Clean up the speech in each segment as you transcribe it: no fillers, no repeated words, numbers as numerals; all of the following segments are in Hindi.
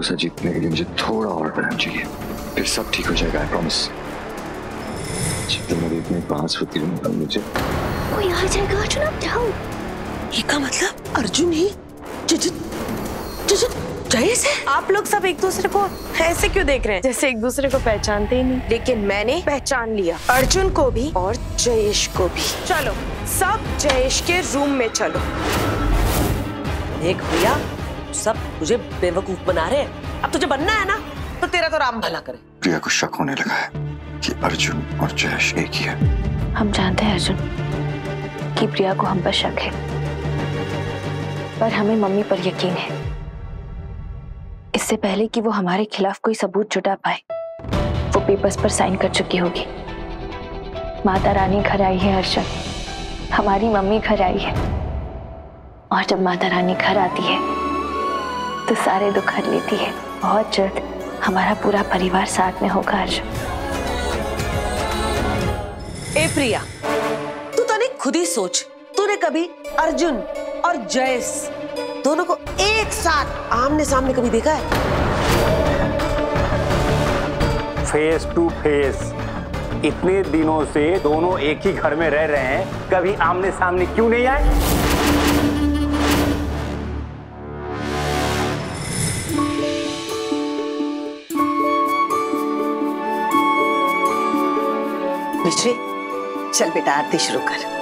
भरोसा जीतने के लिए मुझे थोड़ा और टाइम चाहिए, फिर सब ठीक हो जाएगा, आई प्रॉमिस। जब तक मेरी इतनी बांस होती है मुझे वो यहाँ जाएगा। अर्जुन अब जाओ। ये का मतलब अर्जुन ही जयेश है? आप लोग सब एक दूसरे को ऐसे क्यों देख रहे हैं, जैसे एक दूसरे को पहचानते ही नहीं? लेकिन मैंने पहचान लिया, अर्जुन को भी और जयेश को भी। चलो सब जयेश के रूम में चलो। देख भैया, सब तुझे बेवकूफ बना रहे हैं। अब तुझे बनना है ना, तो तेरा तो राम भला करे। प्रिया को शक होने लगा है कि अर्जुन और जयेश एक ही है। हम जानते हैं अर्जुन कि प्रिया को हम पर शक है, पर हमें मम्मी पर यकीन है। इससे पहले कि वो हमारे खिलाफ कोई सबूत जुटा पाए, वो पेपर्स पर साइन कर चुकी होगी। माता रानी घर आई है अर्जुन, हमारी मम्मी घर आई है, और जब माता रानी घर आती है तो सारे दुख हर लेती है। बहुत जल्द हमारा पूरा परिवार साथ में होगा अर्जुन। ए प्रिया, तू तने खुद ही सोच, तूने कभी अर्जुन और जयेश दोनों को एक साथ आमने सामने कभी देखा है? फेस टू फेस इतने दिनों से दोनों एक ही घर में रह रहे हैं, कभी आमने सामने क्यों नहीं आए? मिश्री, चल बेटा आरती शुरू कर।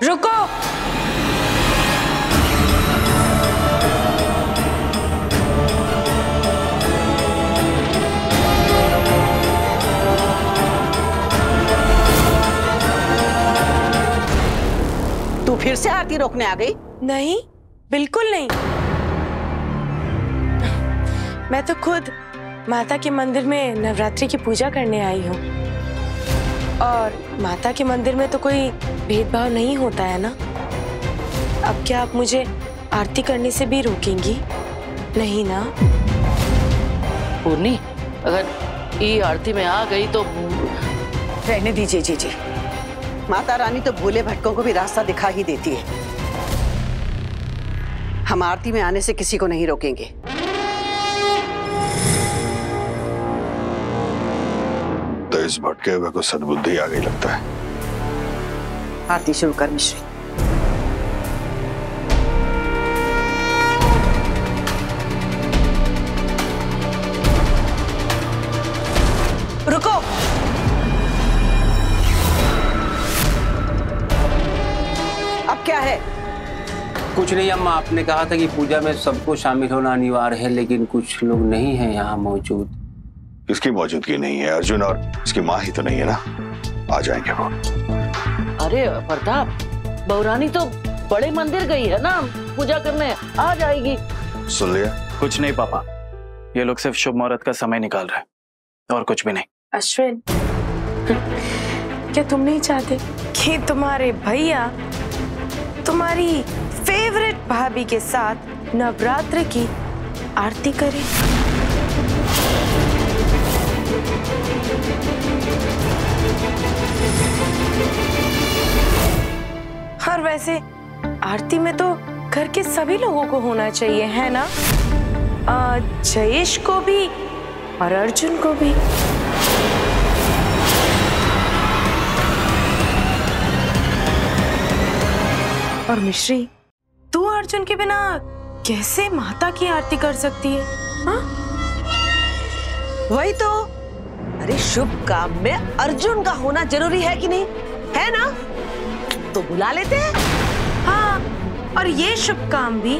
रुको। तू फिर से आरती रोकने आ गई? नहीं, बिल्कुल नहीं। मैं तो खुद माता के मंदिर में नवरात्रि की पूजा करने आई हूँ, और माता के मंदिर में तो कोई भेदभाव नहीं होता है ना। अब क्या आप मुझे आरती करने से भी रोकेंगी? नहीं ना? पूर्णी, अगर ये आरती में आ गई तो रहने दीजिए जीजी। माता रानी तो भूले भटकों को भी रास्ता दिखा ही देती है। हम आरती में आने से किसी को नहीं रोकेंगे। तो इस भटके हुए को सद्बुद्धि आ गई लगता है। आरती शुरू कर मिश्री। रुको। अब क्या है? कुछ नहीं अम्मा, आपने कहा था कि पूजा में सबको शामिल होना अनिवार्य है, लेकिन कुछ लोग नहीं हैं यहाँ मौजूद। किसकी मौजूदगी नहीं है? अर्जुन और इसकी माँ ही तो नहीं है ना? आ जाएंगे वो। अरे प्रताप, बहुरानी तो बड़े मंदिर गई है ना पूजा करने, आ जाएगी। सुन लिया? कुछ नहीं पापा, ये लोग सिर्फ शुभ मुहूर्त का समय निकाल रहे हैं और कुछ भी नहीं। अश्विन, क्या तुम नहीं चाहते कि तुम्हारे भैया तुम्हारी फेवरेट भाभी के साथ नवरात्र की आरती करें? और वैसे आरती में तो घर के सभी लोगों को होना चाहिए, है ना? जयेश को भी और अर्जुन को भी। और मिश्री, तू अर्जुन के बिना कैसे माता की आरती कर सकती है? हाँ? वही तो। अरे शुभ काम में अर्जुन का होना जरूरी है कि नहीं, है ना? तो बुला लेते हैं। हाँ, और ये शुभ काम भी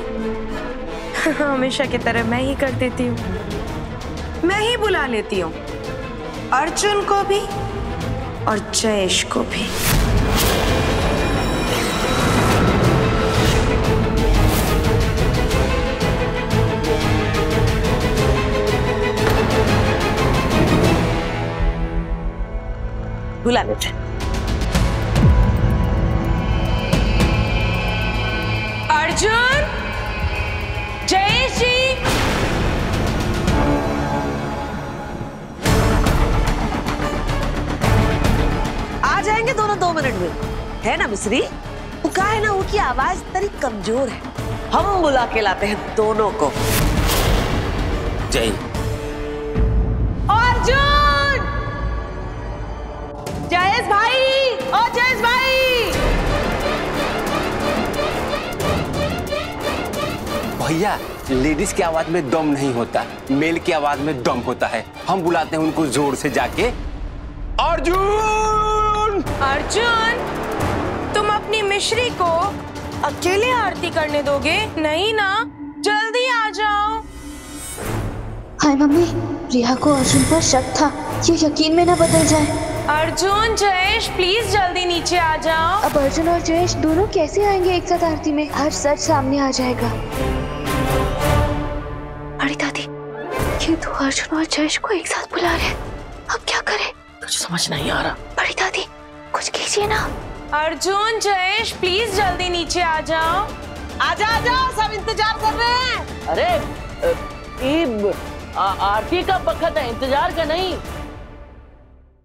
हमेशा की तरह मैं ही कर देती हूँ। मैं ही बुला लेती हूँ अर्जुन को भी और जयेश को भी। बुला लेते हैं। अर्जुन, जयेश जी। आ जाएंगे दोनों ना 2 मिनट में, है ना मिश्री? वो कहा है ना, उनकी आवाज तरी कमजोर है, हम बुला के लाते हैं दोनों को। जय अर्जुन, जयेश भाई, ओ जयेश भाई। भैया, लेडीज की आवाज में दम नहीं होता, मेल की आवाज में दम होता है। हम बुलाते हैं उनको जोर से जाके, अर्जुन! अर्जुन, तुम अपनी मिश्री को अकेले आरती करने दोगे? नहीं ना, जल्दी आ जाओ। हाय मम्मी, प्रिया को अर्जुन पर शक था, ये यकीन में ना बदल जाए। अर्जुन, जयेश, प्लीज जल्दी नीचे आ जाओ। अब अर्जुन और जयेश दोनों कैसे आएंगे एक साथ आरती में? हर सच सामने आ जाएगा। बड़ी दादी, ये तो अर्जुन और जयेश को एक साथ बुला रहे हैं, अब क्या करें? कुछ समझ नहीं आ रहा। बड़ी दादी, कुछ कीजिए ना। अर्जुन, जयेश, प्लीज जल्दी नीचे आ जाओ। आजा आजा, सब इंतजार कर रहे हैं। अरे आरती का वक्त है, इंतजार का नहीं।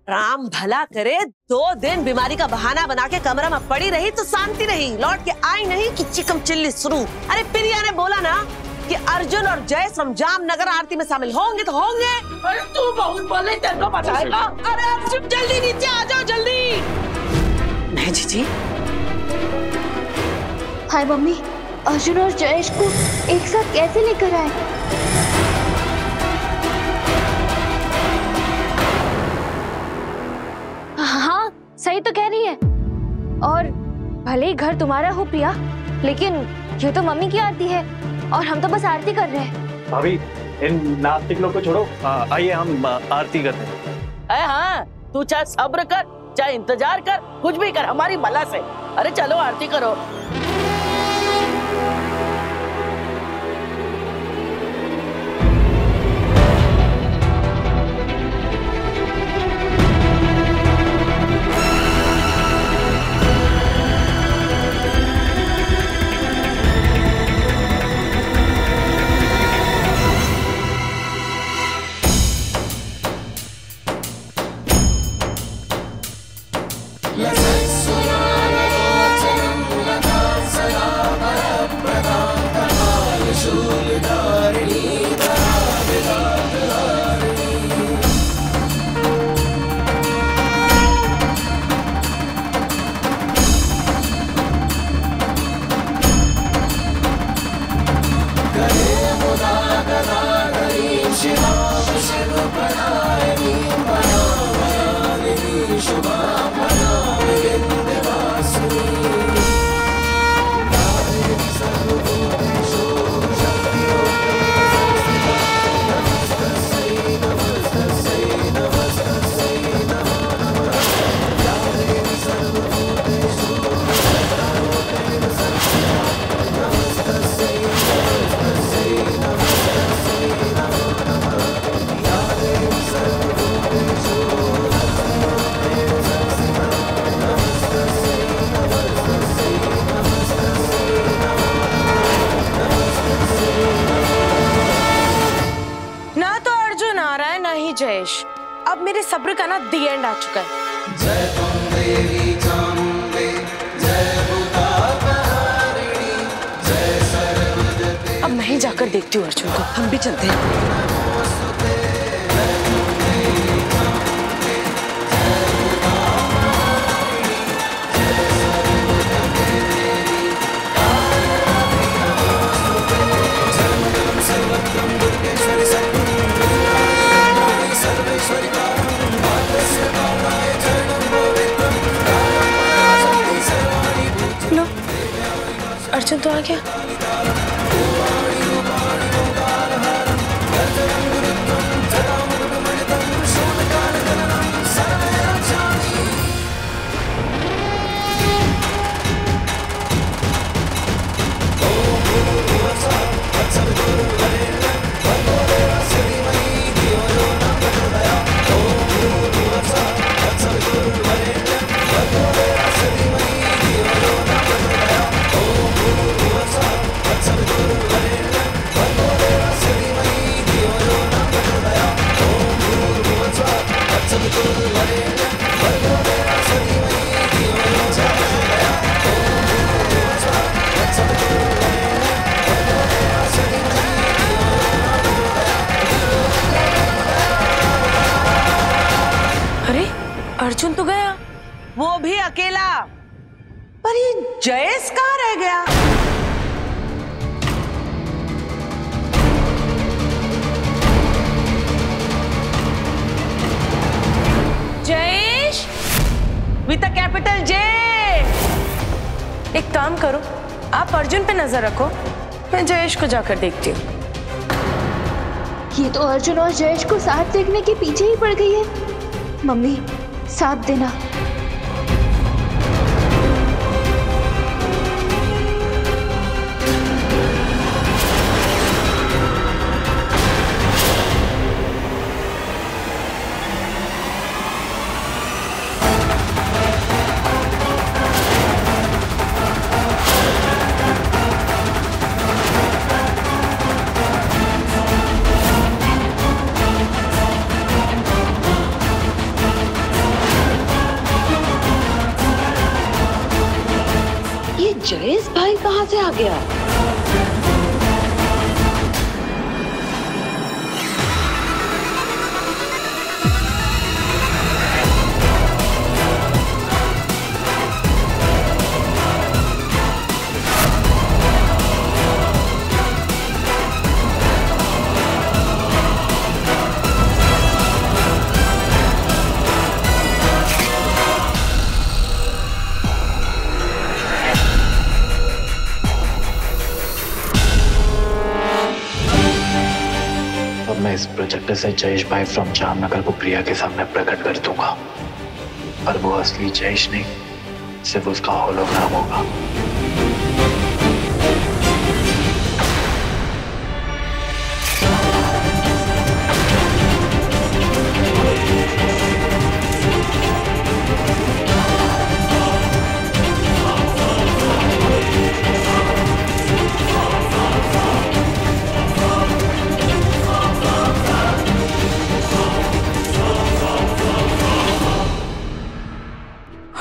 राम भला करे, 2 दिन बीमारी का बहाना बना के कमरा में पड़ी रही तो शांति रही, लौट के आई नहीं कि चिकम चिल्ली शुरू। अरे प्रिया ने बोला ना कि अर्जुन और जयेश हम जामनगर आरती में शामिल होंगे तो होंगे। अरे तू बहुत बोले, तेरे को बताएगा। अरे अर्जुन, जल्दी नीचे आ जाओ, जल्दी। नहीं जीजी। हाय मम्मी, अर्जुन और जयेश को एक साथ कैसे लेकर आए? हाँ, सही तो कह रही है। और भले ही घर तुम्हारा हो प्रिया, लेकिन ये तो मम्मी की आरती है और हम तो बस आरती कर रहे हैं। भाभी, इन नास्तिक लोग को छोड़ो, आइए हम आरती करते हैं। अरे हाँ, तू चाहे सब्र कर, चाहे इंतजार कर, कुछ भी कर, हमारी भला से। अरे चलो आरती करो। जयेश, अब मेरे सब्र का ना दी एंड आ चुका है। अब मैं ही जाकर देखती हूँ अर्जुन को। हम भी चलते हैं। लो, अर्जुन तो आ गया। ये जयेश कहाँ रह गया? Jayesh, with the capital J. एक काम करो, आप अर्जुन पे नजर रखो, मैं जयेश को जाकर देखती हूँ। ये तो अर्जुन और जयेश को साथ देखने के पीछे ही पड़ गई है। मम्मी, साथ देना। जयेश भाई कहाँ से आ गया? मैं इस प्रोजेक्टर से जयेश भाई फ्रॉम जामनगर को प्रिया के सामने प्रकट कर दूंगा, पर वो असली जयेश नहीं, सिर्फ उसका होलोग्राम होगा।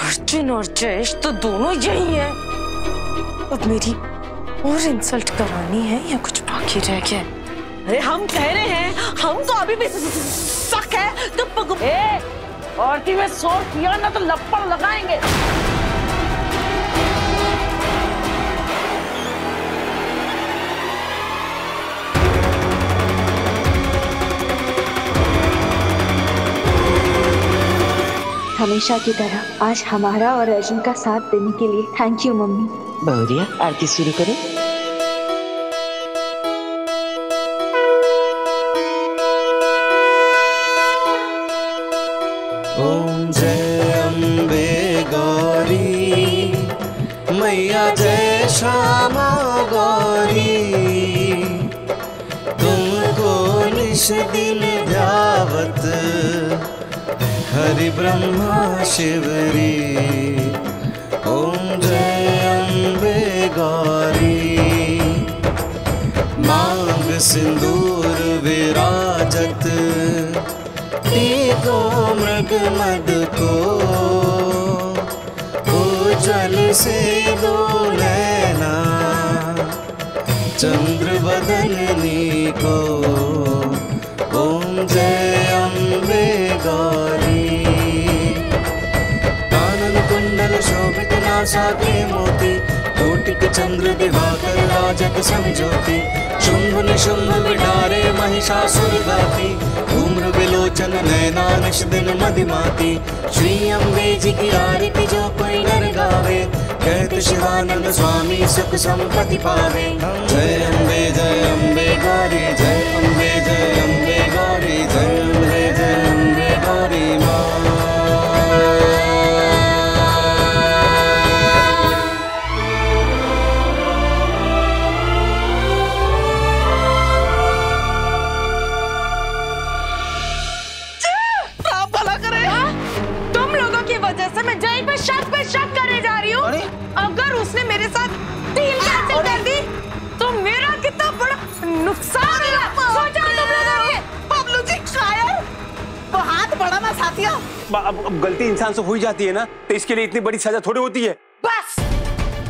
अर्जुन और जयेश तो दोनों यही हैं। अब मेरी और इंसल्ट करानी है या कुछ बाकी रह गया? अरे हम कह रहे हैं, हमको अभी भी शक है तो और में शोर किया ना तो लप्पड़ लगाएंगे। हमेशा की तरह आज हमारा और अर्जुन का साथ देने के लिए थैंक यू मम्मी। बहुरिया, आरती शुरू करो। ओम जय अम्बे गौरी मैया, जय श्यामा गौरी, तुमको निश दिन ध्यावत हरि ब्रह्मा शिवरी। ओम जय अम्बे गौरी, मांग सिंदूर विराजत, टीको मृग मद को, उज्जवल से दो नैना, चंद्र बदननी को। ओम जय अम्बे गौरी, कुंडल शोभित नासाग्रे मोती, कोटिक चंद्र दिवाकर राजत समझोती, शुंभ निशुंभ बिडारे महिषासुर गाती, धूम्र विलोचन नैना निश दिन मदिमाती। श्री अम्बे जी की आरती जो कोई नर गावे, कहत शिवानंद स्वामी सुख संपत्ति पावे। जय अम्बे गौरी, जय अम्बे गौरी, जय अम्बे गौरी माँ। शक करने जा रही हूँ। अगर उसने मेरे साथ डील कैंसिल कर दी तो मेरा कितना बड़ा नुकसान होगा, सोचा तुम लोगों ने? बबलू जी शायर तो हाथ बढ़ाना साथिया। अब गलती इंसान से हो ही जाती है ना, तो इसके लिए इतनी बड़ी सजा थोड़ी होती है। बस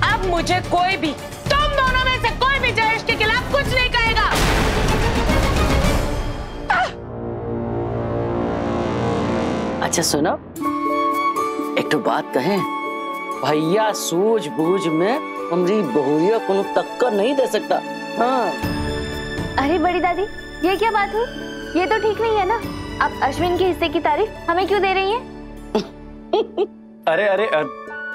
अब मुझे कोई भी, तुम दोनों में से कोई भी जयेश के खिलाफ कुछ नहीं कहेगा। अच्छा सुनो, एक तो बात कहें, भैया सूझबूझ में हमारी बहुरिया को टक्कर नहीं दे सकता। हाँ। अरे बड़ी दादी, ये क्या बात हुई? ये तो ठीक नहीं है ना। आप अश्विन के हिस्से की तारीफ हमें क्यों दे रही हैं? अरे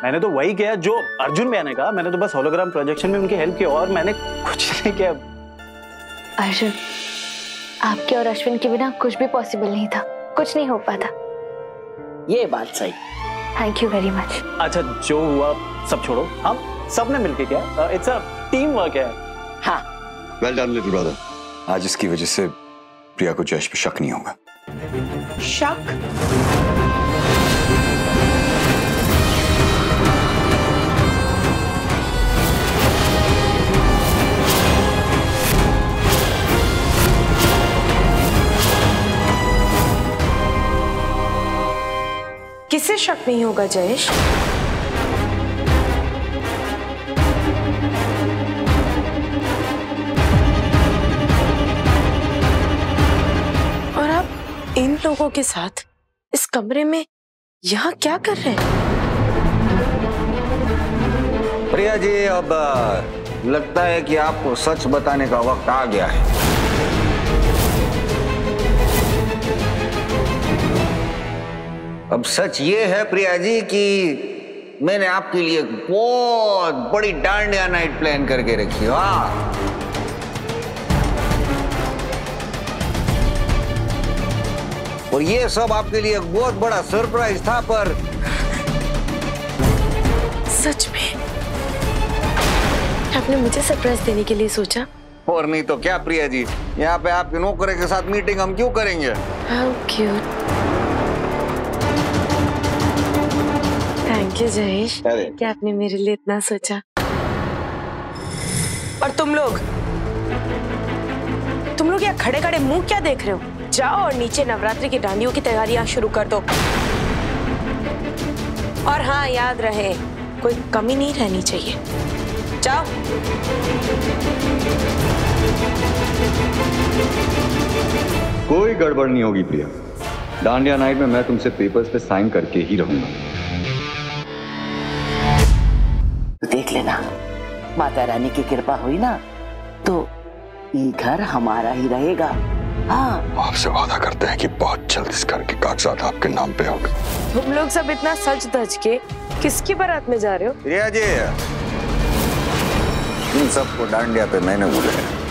मैंने तो वही किया जो अर्जुन भैया ने कहा। मैंने तो बस होलोग्राम प्रोजेक्शन में उनकी हेल्प की और मैंने कुछ नहीं किया। अर्जुन, आपके और अश्विन के बिना कुछ भी पॉसिबल नहीं था, कुछ नहीं हो पाता। ये बात सही। Thank you very much. अच्छा, जो हुआ सब छोड़ो, हम सब ने मिलके किया। इट्स अ टीम वर्क है। हाँ। Well done little brother. आज इसकी वजह से प्रिया को जयेश पे शक नहीं होगा। शक? किससे शक नहीं होगा जयेश? और आप इन लोगों के साथ इस कमरे में यहाँ क्या कर रहे हैं? प्रिया जी, अब लगता है कि आपको सच बताने का वक्त आ गया है। अब सच ये है प्रिया जी कि मैंने आपके लिए एक बहुत बड़ी डांडिया नाइट प्लान करके रखी है। और ये सब आपके लिए एक बहुत बड़ा सरप्राइज था। पर सच में आपने मुझे सरप्राइज देने के लिए सोचा? और नहीं तो क्या प्रिया जी, यहाँ पे आपके नौकरे के साथ मीटिंग हम क्यों करेंगे? How cute. Thank you Jayesh कि आपने मेरे लिए इतना सोचा। और तुम लोग यहाँ खड़े खड़े मुंह क्या देख रहे हो? जाओ और नीचे नवरात्रि की डांडियों की तैयारियां शुरू कर दो। और हाँ, याद रहे कोई कमी नहीं रहनी चाहिए। जाओ। कोई गड़बड़ नहीं होगी प्रिया। डांडिया नाइट में मैं तुमसे पेपर्स पे साइन करके ही रहूंगा। देख लेना, माता रानी की कृपा हुई ना तो ये घर हमारा ही रहेगा। हाँ। आपसे वादा करते हैं कि बहुत जल्द इस घर के कागजात आपके नाम पे होंगे। तुम लोग सब इतना सच धज के किसकी बारात में जा रहे हो? प्रिया जी, इन सबको डांडिया पे मैंने बुलाया।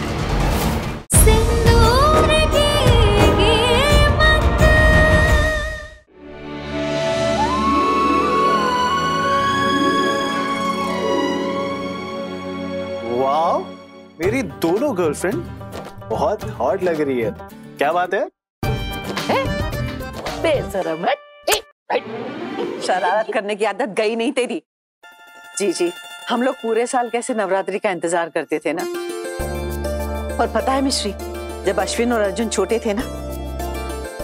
वाह, मेरी दोनों गर्लफ्रेंड बहुत हॉट लग रही है। क्या बात है? बेशरम है। शरारत करने की आदत गई नहीं तेरी। जी, हम लोग पूरे साल कैसे नवरात्रि का इंतजार करते थे ना। और पता है मिश्री, जब अश्विन और अर्जुन छोटे थे ना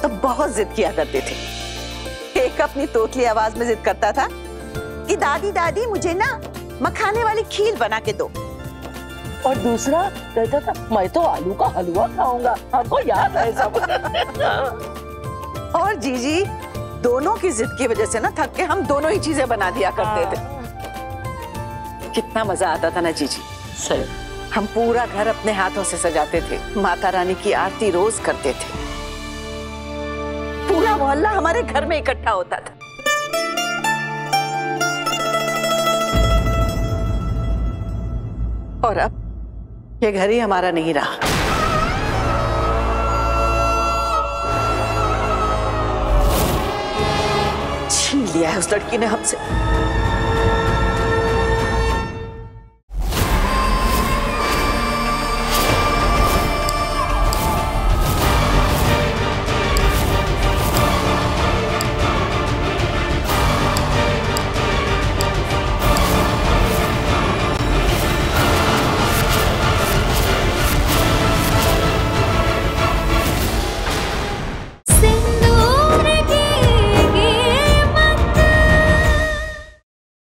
तो बहुत जिद किया करते थे। एक अपनी तोतली आवाज में जिद करता था कि दादी दादी मुझे ना मखाने वाली खीर बना के दो। और दूसरा कहता था मैं तो आलू का हलवा खाऊंगा। आपको याद है सब? और जीजी दोनों की जिद की वजह से ना थक के हम दोनों ही चीजें बना दिया करते थे। कितना मजा आता था ना जीजी। सही। हम पूरा घर अपने हाथों से सजाते थे, माता रानी की आरती रोज करते थे, पूरा मोहल्ला हमारे घर में इकट्ठा होता था। और अब ये घर ही हमारा नहीं रहा। छीन लिया है उस लड़की ने हमसे।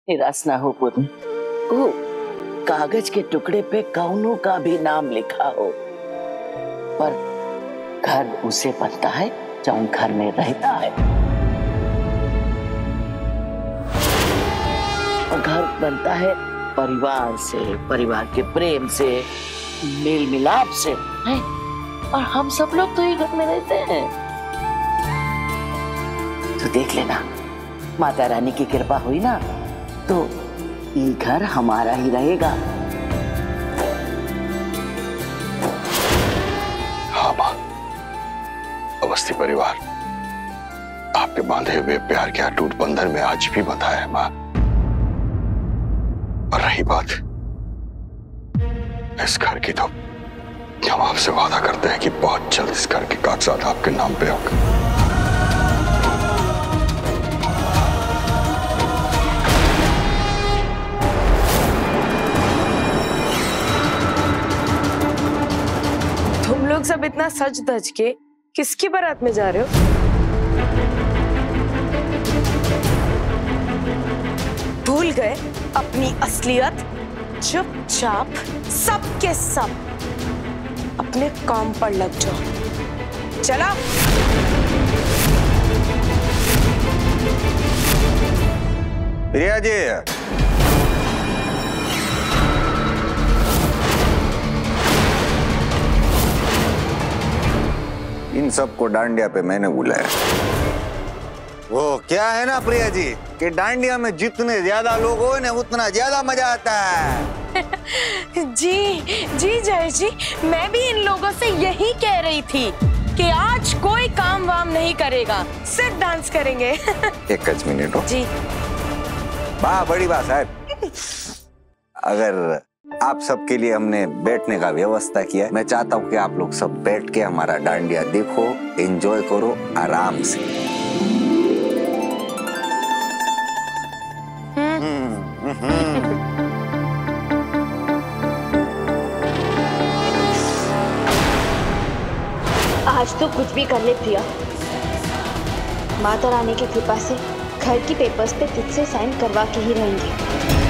निराश ना हो पुत्र। ओ, कागज के टुकड़े पे कौनों का भी नाम लिखा हो, पर घर उसे बनता है जो घर में रहता है। घर बनता है परिवार से, परिवार के प्रेम से, मेल मिलाप से, है? और हम सब लोग तो ये घर में रहते हैं। तो देख लेना, माता रानी की कृपा हुई ना तो ये घर हमारा ही रहेगा। हाँ माँ, अवस्थी परिवार आपके बांधे हुए प्यार के अटूट बंधन में आज भी बंधा है माँ। और रही बात इस घर की, तो हम आपसे वादा करते हैं कि बहुत जल्द इस घर के कागजात आपके नाम पे होंगे। तुम लोग सब इतना सज धज के किसकी बारात में जा रहे हो? भूल गए अपनी असलियत? चुपचाप सब के सब अपने काम पर लग जाओ। चला। प्रिया जी, इन सबको डांडिया पे मैंने बुलाया। वो क्या है ना प्रिया जी कि डांडिया में जितने ज्यादा लोग हो ना उतना ज्यादा मजा आता है। जी जी जयेश जी, मैं भी इन लोगों से यही कह रही थी कि आज कोई काम वाम नहीं करेगा, सिर्फ डांस करेंगे। एक मिनट हो जी। वाह, बड़ी बात है। अगर आप सबके लिए हमने बैठने का व्यवस्था किया है, मैं चाहता हूँ कि आप लोग सब बैठ के हमारा डांडिया देखो, एंजॉय करो आराम से। आज तो कुछ भी कर ले प्रिया, माता रानी की कृपा से घर की पेपर्स पे तुझसे साइन करवा के ही रहेंगे।